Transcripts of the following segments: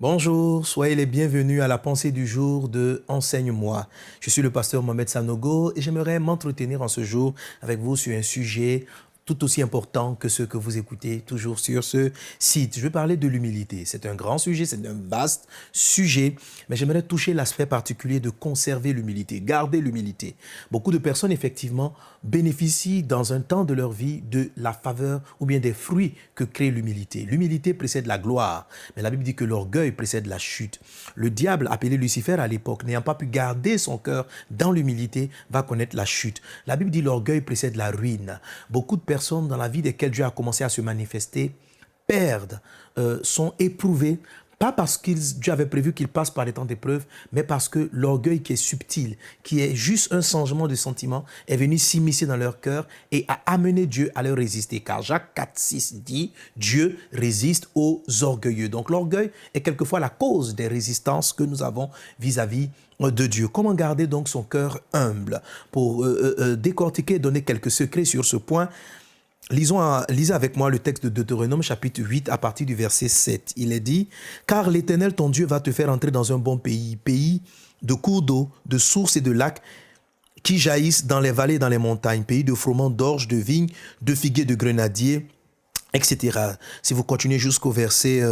Bonjour, soyez les bienvenus à la pensée du jour de Enseigne-moi. Je suis le pasteur Mohamed Sanogo et j'aimerais m'entretenir en ce jour avec vous sur un sujet tout aussi important que ce que vous écoutez toujours sur ce site. Je vais parler de l'humilité. C'est un grand sujet, c'est un vaste sujet, mais j'aimerais toucher l'aspect particulier de conserver l'humilité, garder l'humilité. Beaucoup de personnes, effectivement, bénéficient dans un temps de leur vie de la faveur ou bien des fruits que crée l'humilité. L'humilité précède la gloire, mais la Bible dit que l'orgueil précède la chute. Le diable, appelé Lucifer à l'époque, n'ayant pas pu garder son cœur dans l'humilité, va connaître la chute. La Bible dit l'orgueil précède la ruine. Beaucoup de personnes dans la vie desquelles Dieu a commencé à se manifester perdent, sont éprouvées, pas parce que Dieu avait prévu qu'ils passent par des temps d'épreuve, mais parce que l'orgueil qui est subtil, qui est juste un changement de sentiment, est venu s'immiscer dans leur cœur et a amené Dieu à leur résister. Car Jacques 4,6 dit, Dieu résiste aux orgueilleux. Donc l'orgueil est quelquefois la cause des résistances que nous avons vis-à-vis de Dieu. Comment garder donc son cœur humble? Pour décortiquer et donner quelques secrets sur ce point, lisez avec moi le texte de Deutéronome chapitre 8 à partir du verset 7. Il est dit, « Car l'Éternel ton Dieu va te faire entrer dans un bon pays, pays de cours d'eau, de sources et de lacs qui jaillissent dans les vallées et dans les montagnes, pays de froment, d'orge, de vignes, de figuiers, de grenadiers, etc. » Si vous continuez jusqu'au verset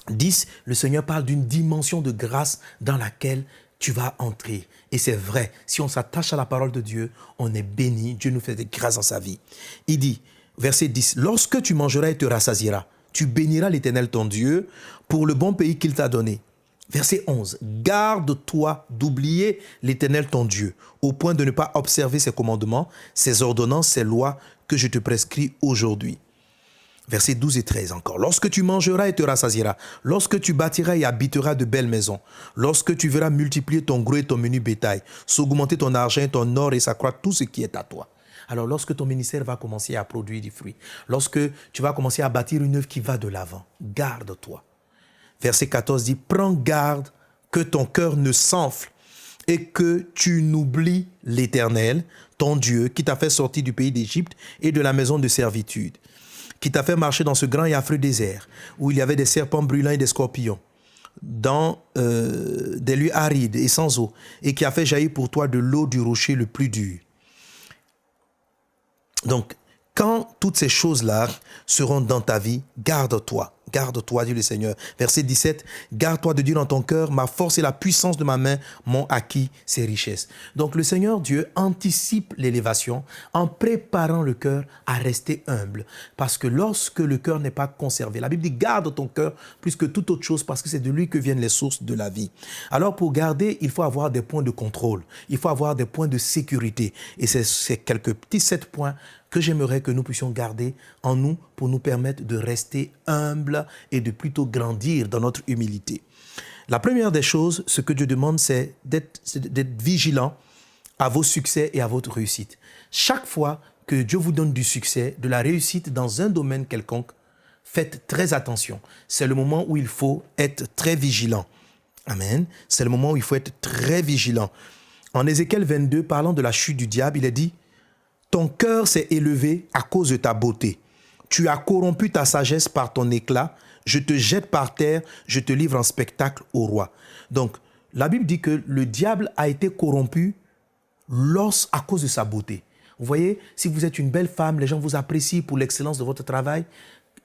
10, le Seigneur parle d'une dimension de grâce dans laquelle tu vas entrer. Et c'est vrai, si on s'attache à la parole de Dieu, on est béni, Dieu nous fait des grâces dans sa vie. Il dit, verset 10, « Lorsque tu mangeras et te rassasieras, tu béniras l'Éternel ton Dieu pour le bon pays qu'il t'a donné. » Verset 11, « Garde-toi d'oublier l'Éternel ton Dieu, au point de ne pas observer ses commandements, ses ordonnances, ses lois que je te prescris aujourd'hui. » Versets 12 et 13 encore. « Lorsque tu mangeras et te rassasieras, lorsque tu bâtiras et habiteras de belles maisons, lorsque tu verras multiplier ton gros et ton menu bétail, s'augmenter ton argent et ton or et s'accroître tout ce qui est à toi. » Alors lorsque ton ministère va commencer à produire du fruit, lorsque tu vas commencer à bâtir une œuvre qui va de l'avant, garde-toi. Verset 14 dit, « Prends garde que ton cœur ne s'enfle et que tu n'oublies l'Éternel, ton Dieu, qui t'a fait sortir du pays d'Égypte et de la maison de servitude, qui t'a fait marcher dans ce grand et affreux désert, où il y avait des serpents brûlants et des scorpions, dans des lieux arides et sans eau, et qui a fait jaillir pour toi de l'eau du rocher le plus dur. » Donc, quand toutes ces choses-là seront dans ta vie, garde-toi. Garde-toi, dit le Seigneur. Verset 17, « Garde-toi de dire dans ton cœur, ma force et la puissance de ma main m'ont acquis ces richesses. » Donc le Seigneur Dieu anticipe l'élévation en préparant le cœur à rester humble. Parce que lorsque le cœur n'est pas conservé, la Bible dit, garde ton cœur plus que toute autre chose parce que c'est de lui que viennent les sources de la vie. Alors pour garder, il faut avoir des points de contrôle. Il faut avoir des points de sécurité. Et c'est quelques petits 7 points que j'aimerais que nous puissions garder en nous pour nous permettre de rester humbles et de plutôt grandir dans notre humilité. La première des choses, ce que Dieu demande, c'est d'être vigilant à vos succès et à votre réussite. Chaque fois que Dieu vous donne du succès, de la réussite dans un domaine quelconque, faites très attention. C'est le moment où il faut être très vigilant. Amen. C'est le moment où il faut être très vigilant. En Ézéchiel 22, parlant de la chute du diable, il est dit, « Ton cœur s'est élevé à cause de ta beauté. Tu as corrompu ta sagesse par ton éclat. Je te jette par terre, je te livre en spectacle au roi. » Donc, la Bible dit que le diable a été corrompu à cause de sa beauté. Vous voyez, si vous êtes une belle femme, les gens vous apprécient pour l'excellence de votre travail.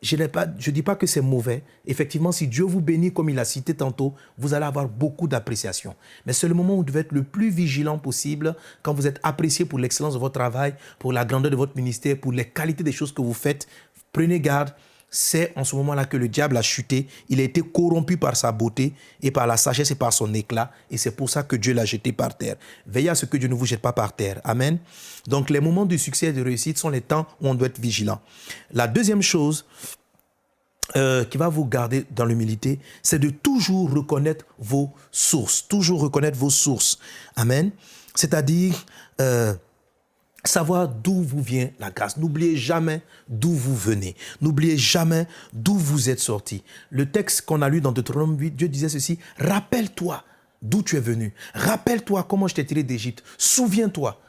Je ne dis pas que c'est mauvais. Effectivement, si Dieu vous bénit, comme il a cité tantôt, vous allez avoir beaucoup d'appréciation. Mais c'est le moment où vous devez être le plus vigilant possible quand vous êtes apprécié pour l'excellence de votre travail, pour la grandeur de votre ministère, pour les qualités des choses que vous faites. Prenez garde. C'est en ce moment-là que le diable a chuté. Il a été corrompu par sa beauté et par la sagesse et par son éclat. Et c'est pour ça que Dieu l'a jeté par terre. Veillez à ce que Dieu ne vous jette pas par terre. Amen. Donc les moments de succès et de réussite sont les temps où on doit être vigilant. La deuxième chose qui va vous garder dans l'humilité, c'est de toujours reconnaître vos sources. Toujours reconnaître vos sources. Amen. C'est-à-dire savoir d'où vous vient la grâce. N'oubliez jamais d'où vous venez. N'oubliez jamais d'où vous êtes sortis. Le texte qu'on a lu dans Deutéronome 8, Dieu disait ceci, « Rappelle-toi d'où tu es venu. Rappelle-toi comment je t'ai tiré d'Égypte. Souviens-toi. »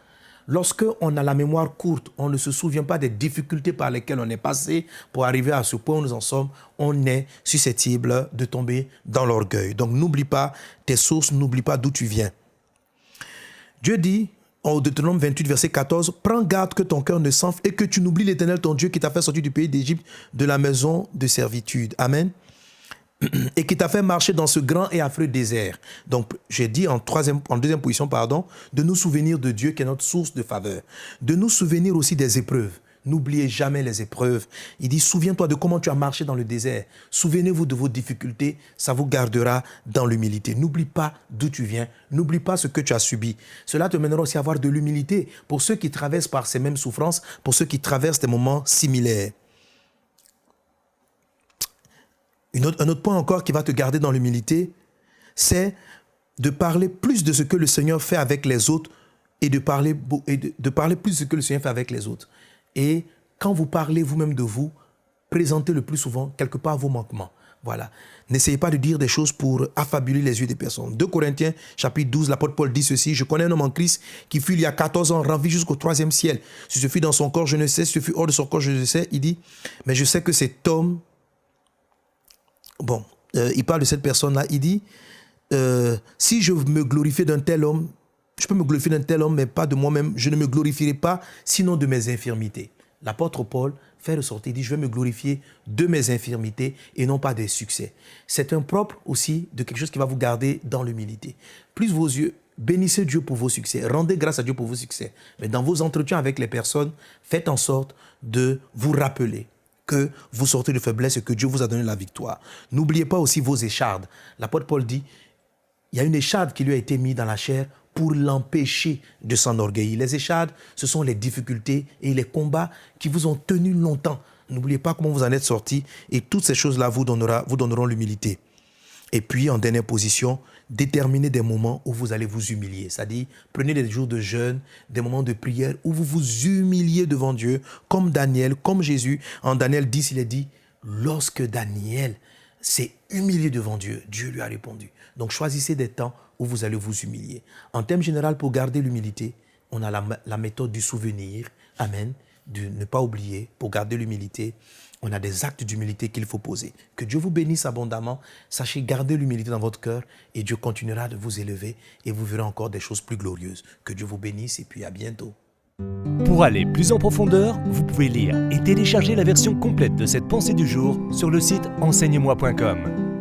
Lorsque on a la mémoire courte, on ne se souvient pas des difficultés par lesquelles on est passé pour arriver à ce point où nous en sommes, on est susceptible de tomber dans l'orgueil. Donc n'oublie pas tes sources, n'oublie pas d'où tu viens. Dieu dit, en Deutéronome 28, verset 14, « Prends garde que ton cœur ne s'enfle et que tu n'oublies l'Éternel ton Dieu qui t'a fait sortir du pays d'Égypte, de la maison de servitude. » Amen. Et qui t'a fait marcher dans ce grand et affreux désert. Donc, j'ai dit en deuxième position, de nous souvenir de Dieu qui est notre source de faveur. De nous souvenir aussi des épreuves. N'oubliez jamais les épreuves. Il dit, souviens-toi de comment tu as marché dans le désert. Souvenez-vous de vos difficultés, ça vous gardera dans l'humilité. N'oublie pas d'où tu viens. N'oublie pas ce que tu as subi. Cela te mènera aussi à avoir de l'humilité pour ceux qui traversent par ces mêmes souffrances, pour ceux qui traversent des moments similaires. Un autre point encore qui va te garder dans l'humilité, c'est de parler plus de ce que le Seigneur fait avec les autres et de parler plus de ce que le Seigneur fait avec les autres. Et quand vous parlez vous-même de vous, présentez le plus souvent quelque part vos manquements. Voilà. N'essayez pas de dire des choses pour affabuler les yeux des personnes. 2 Corinthiens, chapitre 12, l'apôtre Paul dit ceci, « Je connais un homme en Christ qui fut il y a 14 ans ravi jusqu'au 3e ciel. Si ce fut dans son corps, je ne sais. Si ce fut hors de son corps, je ne sais. » Il dit, « Mais je sais que cet homme... » Bon, il parle de cette personne-là. Il dit, si je me glorifie d'un tel homme, je peux me glorifier d'un tel homme, mais pas de moi-même. Je ne me glorifierai pas, sinon de mes infirmités. L'apôtre Paul fait ressortir, il dit, je vais me glorifier de mes infirmités et non pas des succès. C'est un propre aussi de quelque chose qui va vous garder dans l'humilité. Plus vos yeux, bénissez Dieu pour vos succès, rendez grâce à Dieu pour vos succès. Mais dans vos entretiens avec les personnes, faites en sorte de vous rappeler que vous sortez de faiblesse et que Dieu vous a donné la victoire. N'oubliez pas aussi vos échardes. L'apôtre Paul dit, il y a une écharde qui lui a été mise dans la chair pour l'empêcher de s'enorgueillir. Les échardes, ce sont les difficultés et les combats qui vous ont tenu longtemps. N'oubliez pas comment vous en êtes sortis et toutes ces choses-là vous donneront l'humilité. Et puis, en dernière position, déterminez des moments où vous allez vous humilier. C'est-à-dire, prenez des jours de jeûne, des moments de prière où vous vous humiliez devant Dieu, comme Daniel, comme Jésus. En Daniel 10, il est dit, lorsque Daniel s'est humilié devant Dieu, Dieu lui a répondu. Donc, choisissez des temps où vous allez vous humilier. En termes généraux, pour garder l'humilité, on a la méthode du souvenir. Amen. De ne pas oublier, pour garder l'humilité, on a des actes d'humilité qu'il faut poser. Que Dieu vous bénisse abondamment. Sachez garder l'humilité dans votre cœur et Dieu continuera de vous élever et vous verrez encore des choses plus glorieuses. Que Dieu vous bénisse et puis à bientôt. Pour aller plus en profondeur, vous pouvez lire et télécharger la version complète de cette pensée du jour sur le site enseigne-moi.com.